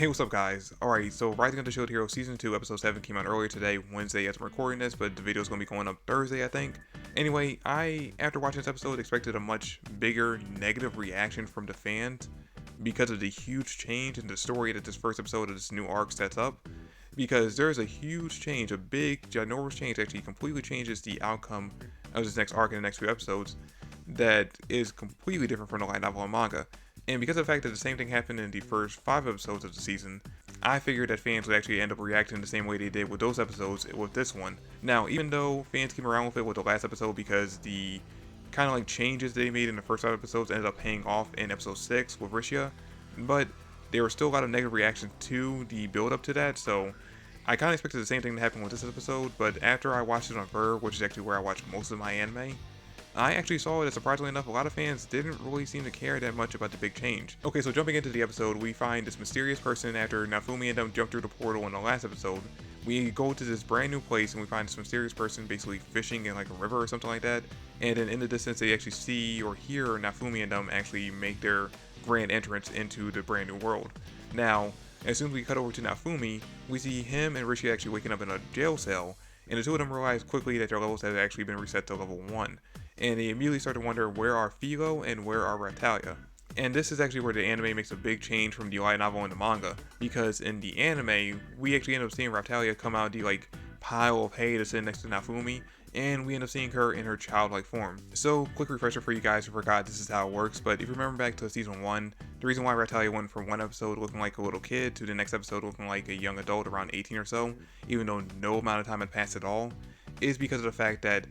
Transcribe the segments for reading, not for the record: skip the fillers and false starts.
Hey, what's up, guys? Alright, so Rising of the Shield Hero Season 2, Episode 7 came out earlier today, Wednesday as I'm recording this, but the video is going to be going up Thursday, I think. Anyway, after watching this episode, expected a much bigger negative reaction from the fans because of the huge change in the story that this first episode of this new arc sets up. Because there's a huge change, a big, ginormous change that actually completely changes the outcome of this next arc in the next few episodes that is completely different from the light novel and manga. And because of the fact that the same thing happened in the first 5 episodes of the season, I figured that fans would actually end up reacting the same way they did with those episodes with this one. Now, even though fans came around with it with the last episode because the kind of like changes they made in the first 5 episodes ended up paying off in episode 6 with Rishia, but there was still a lot of negative reactions to the build up to that, so I kind of expected the same thing to happen with this episode, but after I watched it on Verve, which is actually where I watch most of my anime, I actually saw that surprisingly enough, a lot of fans didn't really seem to care that much about the big change. Okay, so jumping into the episode, we find this mysterious person after Naofumi and them jumped through the portal in the last episode. We go to this brand new place and we find this mysterious person basically fishing in like a river or something like that. And then in the distance, they actually see or hear Naofumi and them actually make their grand entrance into the brand new world. Now, as soon as we cut over to Naofumi, we see him and Rishi actually waking up in a jail cell, and the two of them realize quickly that their levels have actually been reset to level 1. And they immediately start to wonder where are Philo and where are Raphtalia. And this is actually where the anime makes a big change from the light novel and the manga, because in the anime, we actually end up seeing Raphtalia come out of the like pile of hay to sit next to Naofumi, and we end up seeing her in her childlike form. So, quick refresher for you guys who forgot this is how it works, but if you remember back to season 1, the reason why Raphtalia went from one episode looking like a little kid to the next episode looking like a young adult around 18 or so, even though no amount of time had passed at all, is because of the fact that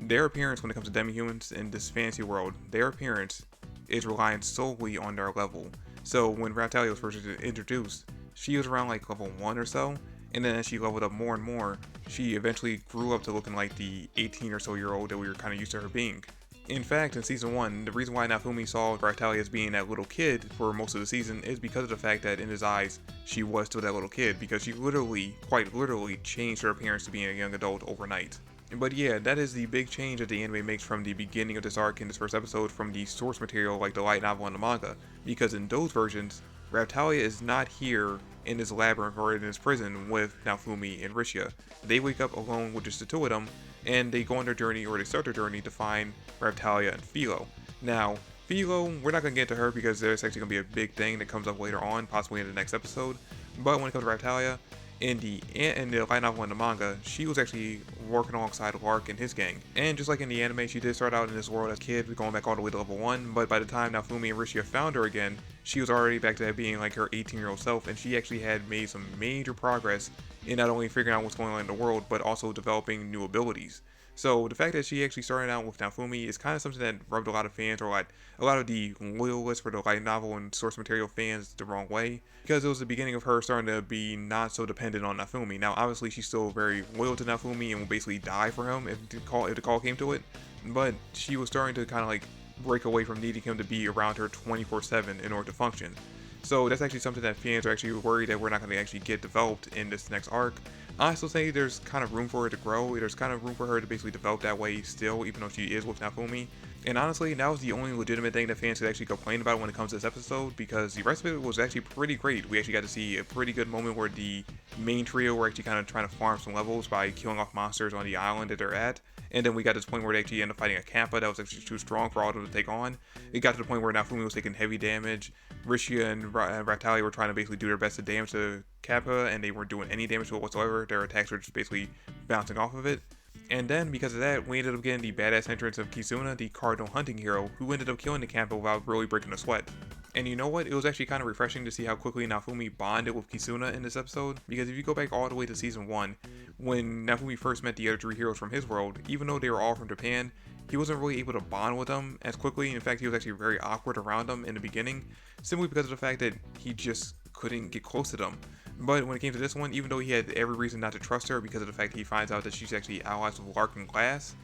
their appearance when it comes to demi-humans in this fantasy world, their appearance is reliant solely on their level. So when Raphtalia was first introduced, she was around like level 1 or so, and then as she leveled up more and more, she eventually grew up to looking like the 18 or so year old that we were kind of used to her being. In fact, in season 1, the reason why Naofumi saw Raphtalia as being that little kid for most of the season is because of the fact that in his eyes, she was still that little kid, because she literally, quite literally, changed her appearance to being a young adult overnight. But yeah, that is the big change that the anime makes from the beginning of this arc in this first episode from the source material like the light novel and the manga, because in those versions, Raphtalia is not here in this labyrinth or in this prison with Naofumi and Rishia. They wake up alone with just the two of them, and they go on their journey, or they start their journey to find Raphtalia and Philo. Now, Philo, we're not going to get to her because there's actually going to be a big thing that comes up later on, possibly in the next episode, but when it comes to Raphtalia, in the light novel and the manga, she was actually working alongside Lark and his gang. And just like in the anime, she did start out in this world as a kid, going back all the way to level 1, but by the time Naofumi and Rishia found her again, she was already back to being like her 18-year-old self, and she actually had made some major progress in not only figuring out what's going on in the world, but also developing new abilities. So the fact that she actually started out with Naofumi is kind of something that rubbed a lot of fans, or like a lot of the loyalists for the light novel and source material fans, the wrong way, because it was the beginning of her starting to be not so dependent on Naofumi. Now obviously she's still very loyal to Naofumi and will basically die for him if the call came to it, but she was starting to kind of like break away from needing him to be around her 24/7 in order to function. So that's actually something that fans are actually worried that we're not going to actually get developed in this next arc. I still say there's kind of room for her to grow. There's kind of room for her to basically develop that way still, even though she is with Naofumi. And honestly, that was the only legitimate thing that fans could actually complain about when it comes to this episode, because the rest of it was actually pretty great. We actually got to see a pretty good moment where the main trio were actually kind of trying to farm some levels by killing off monsters on the island that they're at. And then we got to this point where they actually ended up fighting a Kappa that was actually too strong for all of them to take on. It got to the point where Naofumi was taking heavy damage. Rishia and Raphtalia were trying to basically do their best to damage the Kappa, and they weren't doing any damage to it whatsoever. Their attacks were just basically bouncing off of it. And then, because of that, we ended up getting the badass entrance of Kazuna, the cardinal hunting hero, who ended up killing the Kappa without really breaking a sweat. And you know what? It was actually kind of refreshing to see how quickly Naofumi bonded with Kazuna in this episode, because if you go back all the way to season 1, when Naofumi first met the other 3 heroes from his world, even though they were all from Japan, he wasn't really able to bond with them as quickly. In fact, he was actually very awkward around them in the beginning, simply because of the fact that he just couldn't get close to them. But when it came to this one, even though he had every reason not to trust her because of the fact that he finds out that she's actually allies with Lark and Glass,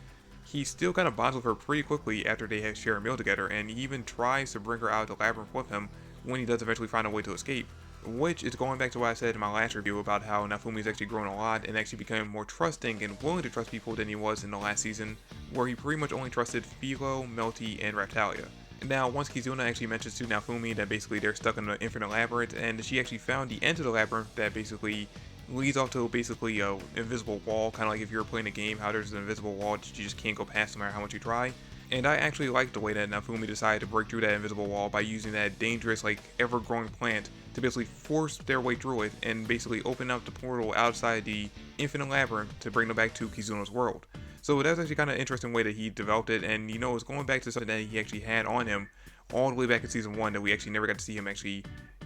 he still kind of bonds with her pretty quickly after they share a meal together, and he even tries to bring her out of the labyrinth with him when he does eventually find a way to escape. Which is going back to what I said in my last review about how Naofumi's actually grown a lot and actually became more trusting and willing to trust people than he was in the last season, where he pretty much only trusted Philo, Melty, and Raphtalia. Now, once Kazuna actually mentions to Naofumi that basically they're stuck in an infinite labyrinth, and she actually found the end of the labyrinth that basically leads off to basically a invisible wall, kind of like if you were playing a game, how there's an invisible wall that you just can't go past no matter how much you try. And I actually like the way that Naofumi decided to break through that invisible wall by using that dangerous, like, ever-growing plant to basically force their way through it and basically open up the portal outside the infinite labyrinth to bring them back to Kizuna's world. So that's actually kind of an interesting way that he developed it, and you know, it's going back to something that he actually had on him all the way back in season 1 that we actually never got to see him actually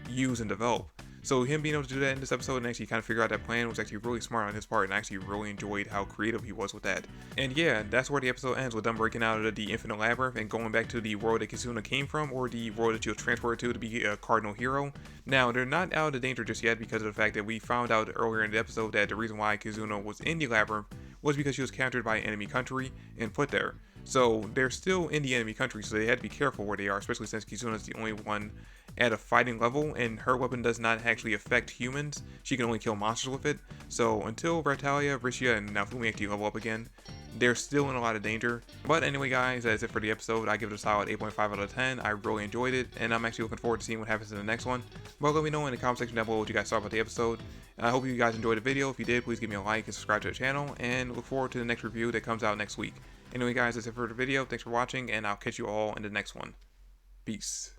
use and develop. So him being able to do that in this episode and actually kind of figure out that plan was actually really smart on his part, and I actually really enjoyed how creative he was with that. And yeah, that's where the episode ends, with them breaking out of the infinite labyrinth and going back to the world that Kazuna came from, or the world that she was transferred to be a cardinal hero. Now, they're not out of danger just yet because of the fact that we found out earlier in the episode that the reason why Kazuna was in the labyrinth was because she was captured by an enemy country and put there. So they're still in the enemy country, so they had to be careful where they are, especially since Kazuna is the only one at a fighting level, and her weapon does not actually affect humans. She can only kill monsters with it. So until Raphtalia, Rishia, and Naofumi actually level up again, they're still in a lot of danger. But anyway, guys, that's it for the episode. I give it a solid 8.5 out of 10. I really enjoyed it, and I'm actually looking forward to seeing what happens in the next one. But let me know in the comment section down below what you guys thought about the episode. I hope you guys enjoyed the video. If you did, please give me a like and subscribe to the channel, and look forward to the next review that comes out next week. Anyway, guys, that's it for the video. Thanks for watching, and I'll catch you all in the next one. Peace.